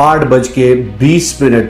8:20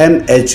M.H.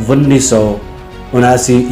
1979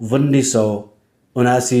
1979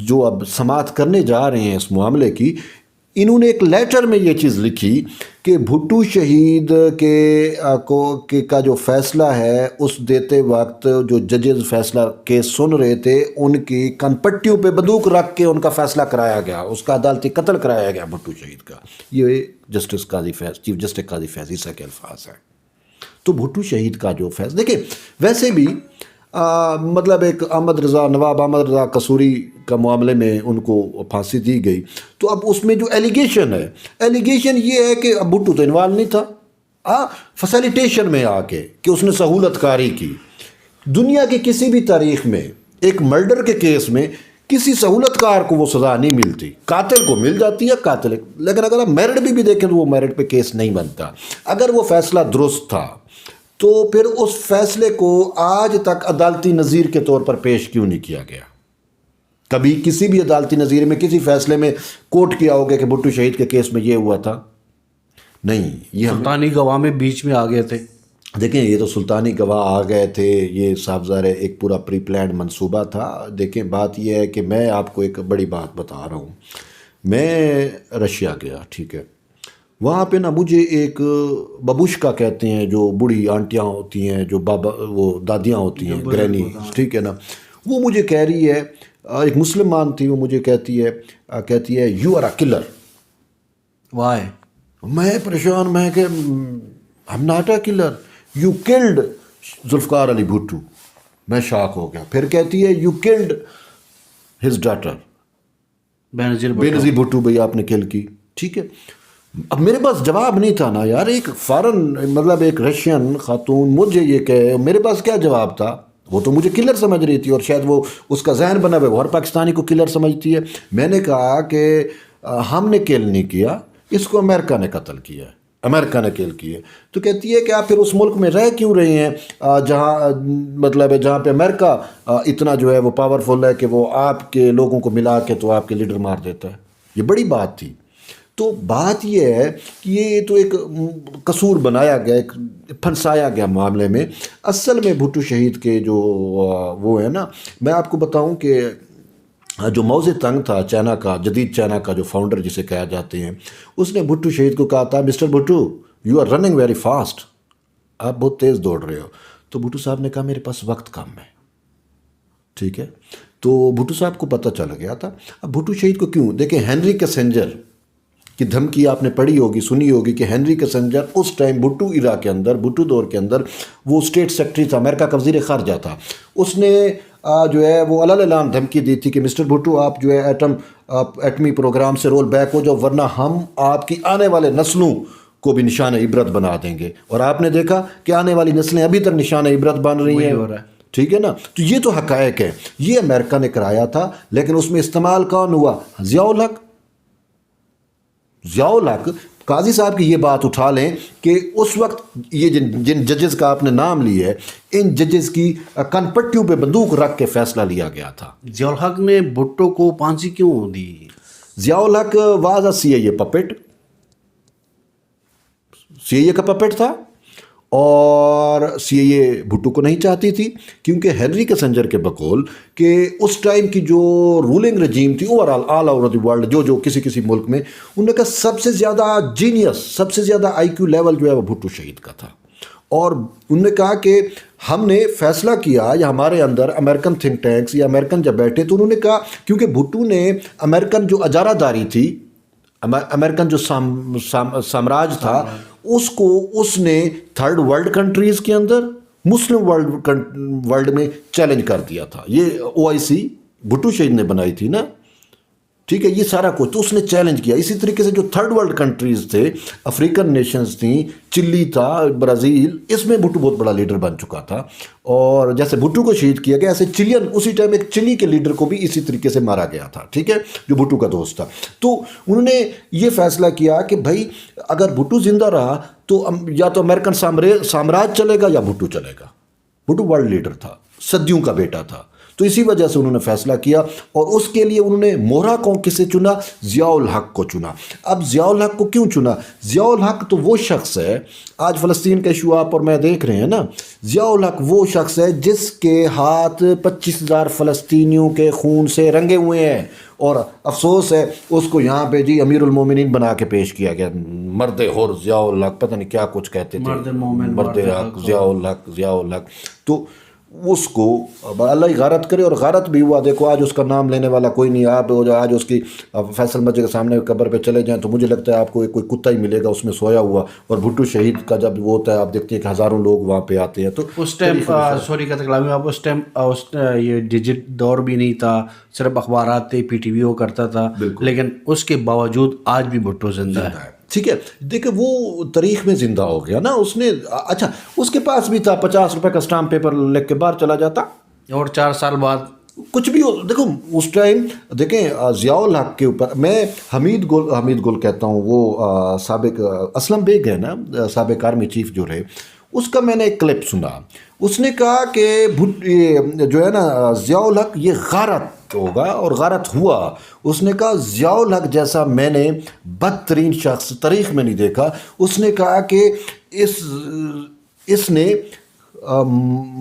جو اب سماعت کرنے جا رہے ہیں اس معاملے کی، انہوں نے ایک لیٹر میں یہ چیز لکھی کہ بھٹو شہید کا جو فیصلہ ہے اس دیتے وقت جو ججز فیصلہ کیس سن رہے تھے ان کی کن پٹیوں پہ بندوق رکھ کے ان کا فیصلہ کرایا گیا، اس کا عدالتی قتل کرایا گیا بھٹو شہید کا۔ یہ چیف جسٹس قاضی فیض عیسیٰ کے الفاظ ہیں۔ تو بھٹو شہید کا جو فیصلہ دیکھیں، ویسے بھی مطلب ایک نواب احمد رضا قصوری کا معاملے میں ان کو پھانسی دی گئی، تو اب اس میں جو ایلیگیشن یہ ہے کہ اب بھٹو تو انوالو نہیں تھا، فیسیلیٹیشن میں آ کے کہ اس نے سہولت کاری کی۔ دنیا کی کسی بھی تاریخ میں ایک مرڈر کے کیس میں کسی سہولت کار کو وہ سزا نہیں ملتی، قاتل کو مل جاتی ہے لیکن اگر آپ میرٹ بھی دیکھیں تو وہ میرٹ پہ کیس نہیں بنتا۔ اگر وہ فیصلہ درست تھا تو پھر اس فیصلے کو آج تک عدالتی نظیر کے طور پر پیش کیوں نہیں کیا گیا؟ کبھی کسی بھی عدالتی نظیر میں کسی فیصلے میں کوٹ کیا ہوگا کہ بھٹو شہید کے کیس میں یہ ہوا تھا؟ نہیں، یہ سلطانی گواہ میں بیچ میں آ گئے تھے۔ دیکھیں، یہ تو سلطانی گواہ آ گئے تھے، یہ صاحب ظاہر ایک پورا پری پلانڈ منصوبہ تھا۔ دیکھیں، بات یہ ہے کہ میں آپ کو ایک بڑی بات بتا رہا ہوں۔ میں رشیا گیا، ٹھیک ہے، وہاں پہ نا مجھے ایک ببوشکا کہتے ہیں، جو بوڑھی آنٹیاں ہوتی ہیں، جو وہ دادیاں ہوتی ہیں، گرینی، ٹھیک ہے نا، وہ مجھے کہہ رہی ہے، ایک مسلمان تھی، وہ مجھے کہتی ہے you are a killer. Why? میں پریشان، میں کہ am not a killer, you killed Zulfikar Ali Bhutto. میں شاک ہو گیا۔ پھر کہتی ہے you killed his daughter, Benazir Bhutto بھائی آپ نے کل کی، ٹھیک ہے۔ اب میرے پاس جواب نہیں تھا نا یار، ایک فارن مطلب ایک رشین خاتون مجھے یہ کہے، میرے پاس کیا جواب تھا؟ وہ تو مجھے کلر سمجھ رہی تھی، اور شاید وہ اس کا ذہن بنا ہوا ہے، وہ ہر پاکستانی کو کلر سمجھتی ہے۔ میں نے کہا کہ ہم نے کل نہیں کیا، اس کو امریکہ نے قتل کیا ہے، امریکہ نے کل کی ہے۔ تو کہتی ہے کہ آپ پھر اس ملک میں رہ کیوں رہے ہیں جہاں مطلب ہے جہاں پہ امریکہ اتنا جو ہے وہ پاورفل ہے کہ وہ آپ کے لوگوں کو ملا کے تو آپ کے لیڈر مار دیتا ہے۔ یہ بڑی بات تھی۔ تو بات یہ ہے کہ یہ تو ایک قصور بنایا گیا، ایک پھنسایا گیا معاملے میں۔ اصل میں بھٹو شہید کے جو وہ ہے نا، میں آپ کو بتاؤں کہ جو ماؤ زے تنگ تھا چائنا کا، جدید چائنا کا جو فاؤنڈر جسے کہا جاتے ہیں، اس نے بھٹو شہید کو کہا تھا mister Bhutto you are running very fast, آپ بہت تیز دوڑ رہے ہو۔ تو بھٹو صاحب نے کہا میرے پاس وقت کم ہے، ٹھیک ہے۔ تو بھٹو صاحب کو پتہ چل گیا تھا۔ اب بھٹو شہید کو کیوں؟ دیکھیں، ہینری کیسنجر کی دھمکی آپ نے پڑھی ہوگی، سنی ہوگی کہ ہینری کیسنجر اس ٹائم بھٹو ایرا کے اندر، بھٹو دور کے اندر وہ اسٹیٹ سیکرٹری تھا، امریکہ کا وزیر خارجہ تھا۔ اس نے جو ہے وہ علل اعلان دھمکی دی تھی کہ مسٹر بھٹو آپ جو ہے ایٹمی پروگرام سے رول بیک ہو جاؤ، ورنہ ہم آپ کی آنے والے نسلوں کو بھی نشان عبرت بنا دیں گے۔ اور آپ نے دیکھا کہ آنے والی نسلیں ابھی تک نشان عبرت بن رہی ہیں، ٹھیک ہے نا۔ تو یہ تو حقائق ہے، یہ امریکہ نے کرایا تھا، لیکن اس میں استعمال کون ہوا؟ ضیاء الحق۔ قاضی صاحب کی یہ بات اٹھا لیں کہ اس وقت یہ جن ججز کا آپ نے نام لی ہے، ان ججز کی کن پٹیوں پہ بندوق رکھ کے فیصلہ لیا گیا تھا۔ ضیاء الحق نے بھٹو کو پھانسی کیوں دی؟ ضیاء الحق was a C a puppet, سی اے کا پپٹ تھا، اور سی اے بھٹو کو نہیں چاہتی تھی، کیونکہ ہینری کیسنجر کے بقول کہ اس ٹائم کی جو رولنگ رجیم تھی آل اوور دی ورلڈ، جو کسی ملک میں، انہوں نے کہا سب سے زیادہ جینیس، سب سے زیادہ آئی کیو لیول جو ہے وہ بھٹو شہید کا تھا۔ اور انہوں نے کہا کہ ہم نے فیصلہ کیا، یا ہمارے اندر امریکن تھنک ٹینکس یا امریکن جب بیٹھے تو انہوں نے کہا، کیونکہ بھٹو نے امریکن جو اجارہ داری تھی، امریکن جو سامراج تھا، اس نے تھرڈ ورلڈ کنٹریز کے اندر مسلم ورلڈ میں چیلنج کر دیا تھا۔ یہ OIC بھٹو شہید نے بنائی تھی نا، ٹھیک ہے، یہ سارا کچھ تو اس نے چیلنج کیا۔ اسی طریقے سے جو تھرڈ ورلڈ کنٹریز تھے، افریقن نیشنز تھیں، چلی تھا، برازیل، اس میں بھٹو بہت بڑا لیڈر بن چکا تھا۔ اور جیسے بھٹو کو شہید کیا گیا، ایسے چلین اسی ٹائم ایک چلی کے لیڈر کو بھی اسی طریقے سے مارا گیا تھا، ٹھیک ہے، جو بھٹو کا دوست تھا۔ تو انہوں نے یہ فیصلہ کیا کہ بھائی اگر بھٹو زندہ رہا تو یا تو امریکن سامراج چلے گا یا بھٹو چلے گا۔ بھٹو ورلڈ لیڈر تھا، صدیوں کا بیٹا تھا، تو اسی وجہ سے انہوں نے فیصلہ کیا اور اس کے لیے انہوں نے موہرا قوم کسے چنا؟ ضیاء الحق کو چنا۔ اب ضیاء الحق کو کیوں چنا؟ ضیاء الحق تو وہ شخص ہے، آج فلسطین کا ایشو آپ اور میں دیکھ رہے ہیں نا، ضیاء الحق وہ شخص ہے جس کے ہاتھ 25,000 فلسطینیوں کے خون سے رنگے ہوئے ہیں، اور افسوس ہے اس کو یہاں پہ جی امیر المومنین بنا کے پیش کیا گیا، مرد حر ضیاء الحق، پتہ نہیں کیا کچھ کہتے تھے، مرد حق ضیاء الحق، ضیاء الحق۔ تو اس کو اللہ ہی غارت کرے، اور غارت بھی ہوا۔ دیکھو آج اس کا نام لینے والا کوئی نہیں۔ آپ آج اس کی فیصل مسجد کے سامنے قبر پہ چلے جائیں تو مجھے لگتا ہے آپ کو کوئی کتا ہی ملے گا اس میں سویا ہوا، اور بھٹو شہید کا جب وہ ہوتا ہے آپ دیکھتے ہیں کہ ہزاروں لوگ وہاں پہ آتے ہیں۔ تو اس ٹائم سوری کا تکلامی، آپ اس ٹائم یہ ڈیجٹ دور بھی نہیں تھا، صرف اخبارات تھے، پی ٹی وی وہ کرتا تھا، لیکن اس کے باوجود آج بھی بھٹو زندہ ہے۔ ٹھیک ہے، دیکھیں وہ تاریخ میں زندہ ہو گیا نا اس نے۔ اچھا اس کے پاس بھی تھا 50 روپے کا اسٹامپ پیپر لکھ کے باہر چلا جاتا، اور 4 سال بعد کچھ بھی ہو۔ دیکھو اس ٹائم دیکھیں ضیاء الحق کے اوپر میں حمید گل کہتا ہوں، وہ سابق اسلم بیگ ہے نا، سابق آرمی چیف جو رہے، اس کا میں نے ایک کلپ سنا۔ اس نے کہا کہ جو ہے نا ضیاء الحق یہ غارت ہوگا، اور غارت ہوا۔ اس نے کہا ضیاء الحق جیسا میں نے بدترین شخص تاریخ میں نہیں دیکھا۔ اس نے کہا کہ اس نے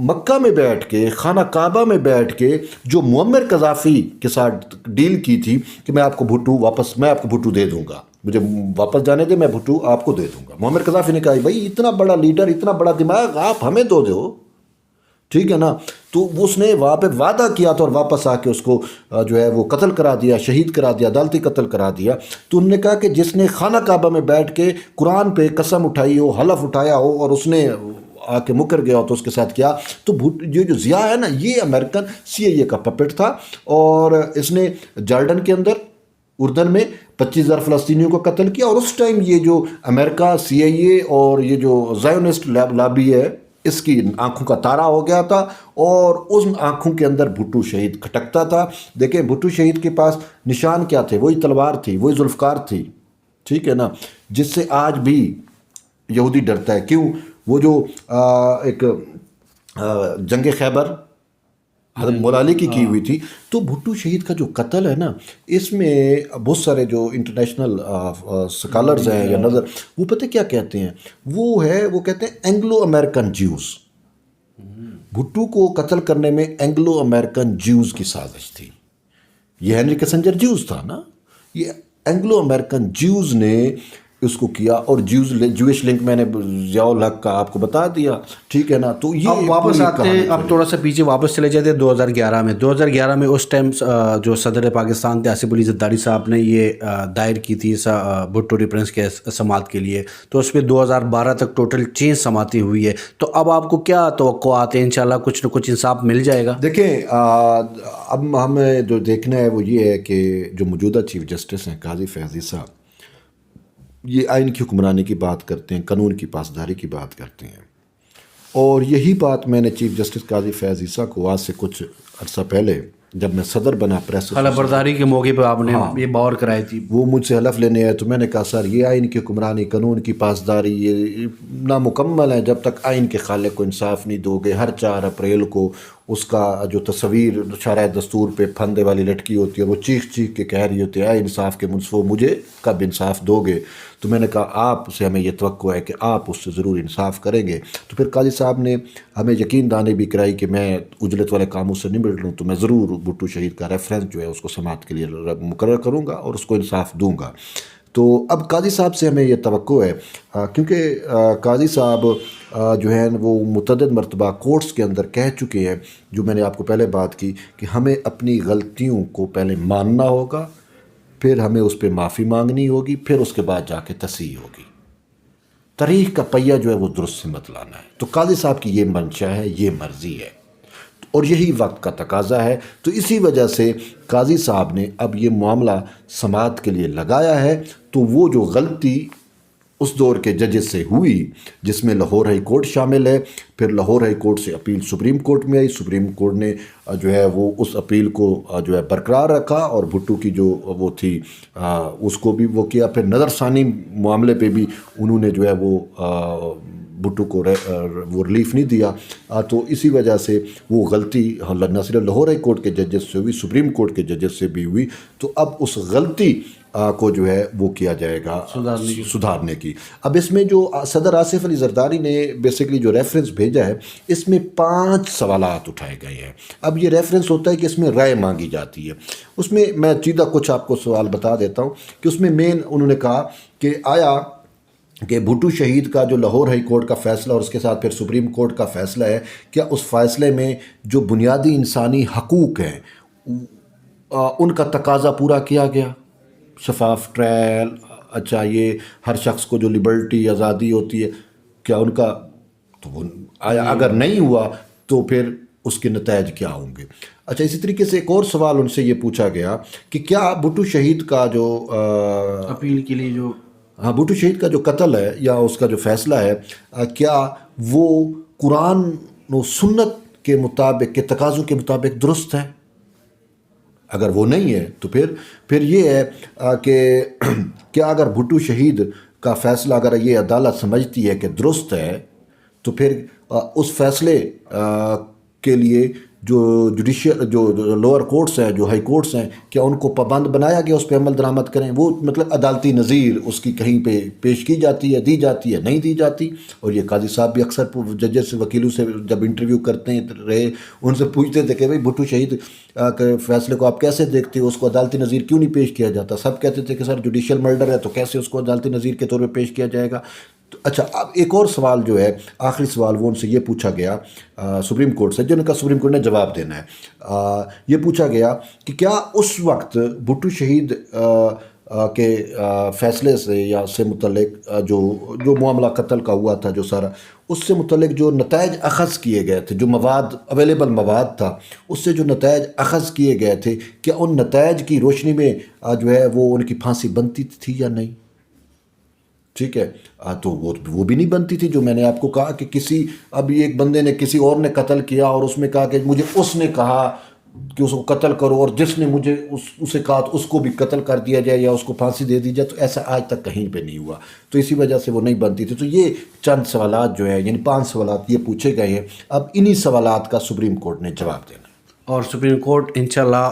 مکہ میں بیٹھ کے، خانہ کعبہ میں بیٹھ کے جو معمر قذافی کے ساتھ ڈیل کی تھی کہ میں آپ کو بھٹو دے دوں گا، مجھے واپس جانے دے، میں بھٹو آپ کو دے دوں گا۔ معمر قذافی نے کہا بھائی اتنا بڑا لیڈر، اتنا بڑا دماغ، آپ ہمیں دو، ٹھیک ہے نا۔ تو اس نے وہاں پہ وعدہ کیا تھا، اور واپس آ کے اس کو جو ہے وہ قتل کرا دیا، شہید کرا دیا، عدالتی قتل کرا دیا۔ تو انہوں نے کہا کہ جس نے خانہ کعبہ میں بیٹھ کے قرآن پہ قسم اٹھائی ہو، حلف اٹھایا ہو، اور اس نے آ کے مکر گیا ہو تو اس کے ساتھ کیا، تو جو ضیاء ہے نا یہ امریکن CIA کا پپٹ تھا، اور اس نے جارڈن کے اندر، اردن میں 25,000 فلسطینیوں کو قتل کیا۔ اور اس ٹائم یہ جو امریکہ، CIA اور یہ جو زائونسٹ لابی ہے، اس کی آنکھوں کا تارا ہو گیا تھا، اور اس آنکھوں کے اندر بھٹو شہید کھٹکتا تھا۔ دیکھیں بھٹو شہید کے پاس نشان کیا تھے؟ وہی تلوار تھی، وہی ذوالفقار تھی، ٹھیک ہے نا، جس سے آج بھی یہودی ڈرتا ہے۔ کیوں؟ وہ جو ایک جنگ خیبر حضرت مولا علی کی ہوئی تھی، تو بھٹو شہید کا جو قتل ہے نا، اس میں بہت سارے جو انٹرنیشنل سکالرز ہیں یا نظر، وہ پتہ کیا کہتے ہیں؟ وہ کہتے ہیں اینگلو امریکن جیوز۔ بھٹو کو قتل کرنے میں اینگلو امریکن جیوز کی سازش تھی۔ یہ ہینری کسنجر جیوز تھا نا، یہ اینگلو امریکن جیوز نے اس کو کیا، اور جوش لنک میں نے ضیاء الحق کا آپ کو بتا دیا، ٹھیک ہے نا۔ تو یہ اب واپس آتے ہیں، اب تھوڑا سا پیچھے واپس چلے جاتے ہیں 2011 میں اس ٹائم جو صدر پاکستان تھے آصف علی زرداری صاحب نے یہ دائر کی تھی بھٹو ریفرنس کے سماعت کے لیے، تو اس پہ 2012 تک ٹوٹل 6 سماعتیں ہوئی ہے۔ تو اب آپ کو کیا توقعات ہیں؟ انشاءاللہ کچھ نہ کچھ انصاف مل جائے گا؟ دیکھیں اب ہمیں جو دیکھنا ہے وہ یہ ہے کہ جو موجودہ چیف جسٹس ہیں قاضی فیاض عیسیٰ، یہ آئین کی حکمرانی کی بات کرتے ہیں، قانون کی پاسداری کی بات کرتے ہیں، اور یہی بات میں نے چیف جسٹس قاضی فیاض عیسیٰ کو آج سے کچھ عرصہ پہلے جب میں صدر بنا پریس خلا برداری کے موقع پہ آپ نے یہ باور کرائی تھی، وہ مجھ سے حلف لینے آئے، تو میں نے کہا سر یہ آئین کی حکمرانی، قانون کی پاسداری یہ نامکمل ہے جب تک آئین کے خالق کو انصاف نہیں دو گے۔ ہر 4 اپریل کو اس کا جو تصویر شرح دستور پہ پھندے والی لٹکی ہوتی ہے، وہ چیخ کے کہہ رہی ہوتی ہے اے انصاف کے منصفو، مجھے کب انصاف دو گے؟ تو میں نے کہا آپ سے ہمیں یہ توقع ہے کہ آپ اس سے ضرور انصاف کریں گے۔ تو پھر قاضی صاحب نے ہمیں یقین دہانی بھی کرائی کہ میں اجلت والے کاموں سے نہیں مل رہا ہوں، تو میں ضرور بھٹو شہید کا ریفرنس جو ہے اس کو سماعت کے لیے مقرر کروں گا اور اس کو انصاف دوں گا۔ تو اب قاضی صاحب سے ہمیں یہ توقع ہے، کیونکہ قاضی صاحب جو ہیں وہ متعدد مرتبہ کورٹس کے اندر کہہ چکے ہیں، جو میں نے آپ کو پہلے بات کی، کہ ہمیں اپنی غلطیوں کو پہلے ماننا ہوگا، پھر ہمیں اس پہ معافی مانگنی ہوگی، پھر اس کے بعد جا کے تصحیح ہوگی۔ تاریخ کا پہیہ جو ہے وہ درست سے مت لانا ہے۔ تو قاضی صاحب کی یہ منشا ہے، یہ مرضی ہے، اور یہی وقت کا تقاضا ہے۔ تو اسی وجہ سے قاضی صاحب نے اب یہ معاملہ سماعت کے لیے لگایا ہے۔ تو وہ جو غلطی اس دور کے ججز سے ہوئی، جس میں لاہور ہائی کورٹ شامل ہے، پھر لاہور ہائی کورٹ سے اپیل سپریم کورٹ میں آئی، سپریم کورٹ نے جو ہے وہ اس اپیل کو جو ہے برقرار رکھا، اور بھٹو کی جو وہ تھی اس کو بھی وہ کیا۔ پھر نظر ثانی معاملے پہ بھی انہوں نے جو ہے وہ بھٹو کو وہ ریلیف نہیں دیا، تو اسی وجہ سے وہ غلطی نہ صرف لاہور ہائی کورٹ کے ججز سے ہوئی، سپریم کورٹ کے ججز سے بھی ہوئی، تو اب اس غلطی کو جو ہے وہ کیا جائے گا سدھارنے کی۔ اب اس میں جو صدر آصف علی زرداری نے بیسیکلی جو ریفرنس بھیجا ہے، اس میں 5 سوالات اٹھائے گئے ہیں۔ اب یہ ریفرنس ہوتا ہے کہ اس میں رائے مانگی جاتی ہے۔ اس میں میں سیدھا کچھ آپ کو سوال بتا دیتا ہوں کہ اس میں مین انہوں نے کہا کہ آیا کہ بھٹو شہید کا جو لاہور ہائی کورٹ کا فیصلہ اور اس کے ساتھ پھر سپریم کورٹ کا فیصلہ ہے، کیا اس فیصلے میں جو بنیادی انسانی حقوق ہیں ان کا تقاضا پورا کیا گیا؟ شفاف ٹرائل، اچھا یہ ہر شخص کو جو لبرٹی آزادی ہوتی ہے، کیا ان کا تو وہ آیا اگر نہیں ہوا تو پھر اس کے نتائج کیا ہوں گے؟ اچھا اسی طریقے سے ایک اور سوال ان سے یہ پوچھا گیا کہ کیا بھٹو شہید کا جو اپیل کے لیے جو بھٹو شہید کا جو قتل ہے یا اس کا جو فیصلہ ہے، کیا وہ قرآن و سنت کے مطابق کے تقاضوں کے مطابق درست ہے؟ اگر وہ نہیں ہے تو پھر یہ ہے کہ کیا اگر بھٹو شہید کا فیصلہ اگر یہ عدالت سمجھتی ہے کہ درست ہے تو پھر اس فیصلے کے لیے جو جوڈیشل جو لوور کورٹس ہیں، جو ہائی کورٹس ہیں، کیا ان کو پابند بنایا گیا اس پہ عمل درآمد کریں؟ وہ مطلب عدالتی نظیر اس کی کہیں پہ پیش کی جاتی ہے، دی جاتی ہے، نہیں دی جاتی؟ اور یہ قاضی صاحب بھی اکثر ججز سے، وکیلوں سے جب انٹرویو کرتے ہیں رہے، ان سے پوچھتے تھے کہ بھائی بھٹو شہید کے فیصلے کو آپ کیسے دیکھتے ہو، اس کو عدالتی نظیر کیوں نہیں پیش کیا جاتا؟ سب کہتے تھے کہ سر جوڈیشل مرڈر ہے تو کیسے اس کو عدالتی نظیر کے طور پہ پیش کیا جائے گا؟ اچھا اب ایک اور سوال جو ہے، آخری سوال وہ ان سے یہ پوچھا گیا سپریم کورٹ سے، جن کا سپریم کورٹ نے جواب دینا ہے، یہ پوچھا گیا کہ کیا اس وقت بھٹو شہید کے فیصلے سے یا سے متعلق جو معاملہ قتل کا ہوا تھا، جو سارا اس سے متعلق جو نتائج اخذ کیے گئے تھے، جو مواد اویلیبل مواد تھا، اس سے جو نتائج اخذ کیے گئے تھے، کیا ان نتائج کی روشنی میں جو ہے وہ ان کی پھانسی بنتی تھی یا نہیں؟ ٹھیک ہے، تو وہ بھی نہیں بنتی تھی۔ جو میں نے آپ کو کہا کہ اب ایک بندے نے کسی اور نے قتل کیا اور اس میں کہا کہ مجھے اس نے کہا کہ اس کو قتل کرو، اور جس نے مجھے اسے کہا تو اس کو بھی قتل کر دیا جائے یا اس کو پھانسی دے دی جائے، تو ایسا آج تک کہیں پہ نہیں ہوا، تو اسی وجہ سے وہ نہیں بنتی تھی۔ تو یہ چند سوالات جو ہے، یعنی 5 سوالات یہ پوچھے گئے ہیں، اب انہی سوالات کا سپریم کورٹ نے جواب دینا ہے۔ اور سپریم کورٹ انشاءاللہ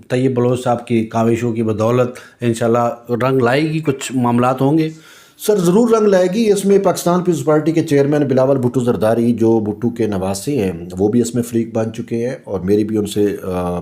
طیب بلوچ صاحب کی کاوشوں کی بدولت انشاءاللہ رنگ لائے گی، کچھ معاملات ہوں گے سر ضرور رنگ لائے گی۔ اس میں پاکستان پیپلز پارٹی کے چیئرمین بلاول بھٹو زرداری جو بھٹو کے نواسے ہیں، وہ بھی اس میں فریق بن چکے ہیں، اور میری بھی ان سے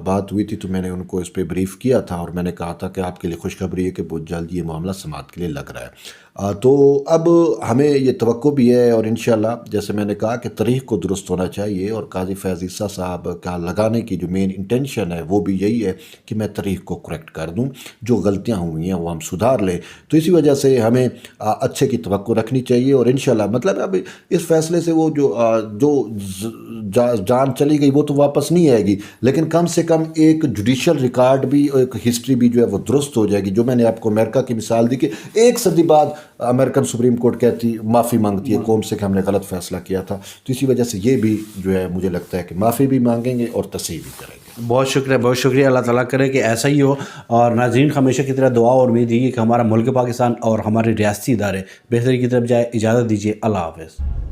بات ہوئی تھی تو میں نے ان کو اس پہ بریف کیا تھا، اور میں نے کہا تھا کہ آپ کے لیے خوشخبری ہے کہ بہت جلد یہ معاملہ سماعت کے لیے لگ رہا ہے۔ تو اب ہمیں یہ توقع بھی ہے، اور انشاءاللہ جیسے میں نے کہا کہ تاریخ کو درست ہونا چاہیے، اور قاضی فیض عیسیٰ صاحب کا لگانے کی جو مین انٹینشن ہے وہ بھی یہی ہے کہ میں تاریخ کو کریکٹ کر دوں، جو غلطیاں ہوئی ہیں وہ ہم سدھار لیں۔ تو اسی وجہ سے ہمیں اچھے کی توقع رکھنی چاہیے، اور انشاءاللہ مطلب اب اس فیصلے سے وہ جو جان چلی گئی وہ تو واپس نہیں آئے گی، لیکن کم سے کم ایک جوڈیشل ریکارڈ بھی، ایک ہسٹری بھی جو ہے وہ درست ہو جائے گی۔ جو میں نے آپ کو امریکہ کی مثال دی کہ 1 صدی بعد امریکن سپریم کورٹ کہتی معافی مانگتی ہے قوم سے کہ ہم نے غلط فیصلہ کیا تھا، تو اسی وجہ سے یہ بھی جو ہے مجھے لگتا ہے کہ معافی بھی مانگیں گے اور تصحیح بھی کریں گے۔ بہت شکریہ، اللہ تعالیٰ کرے کہ ایسا ہی ہو، اور ناظرین ہمیشہ کی طرح دعا اور امید ہے کہ ہمارا ملک پاکستان اور ہمارے ریاستی ادارے بہتری کی طرف جائے۔ اجازت دیجیے، اللہ حافظ۔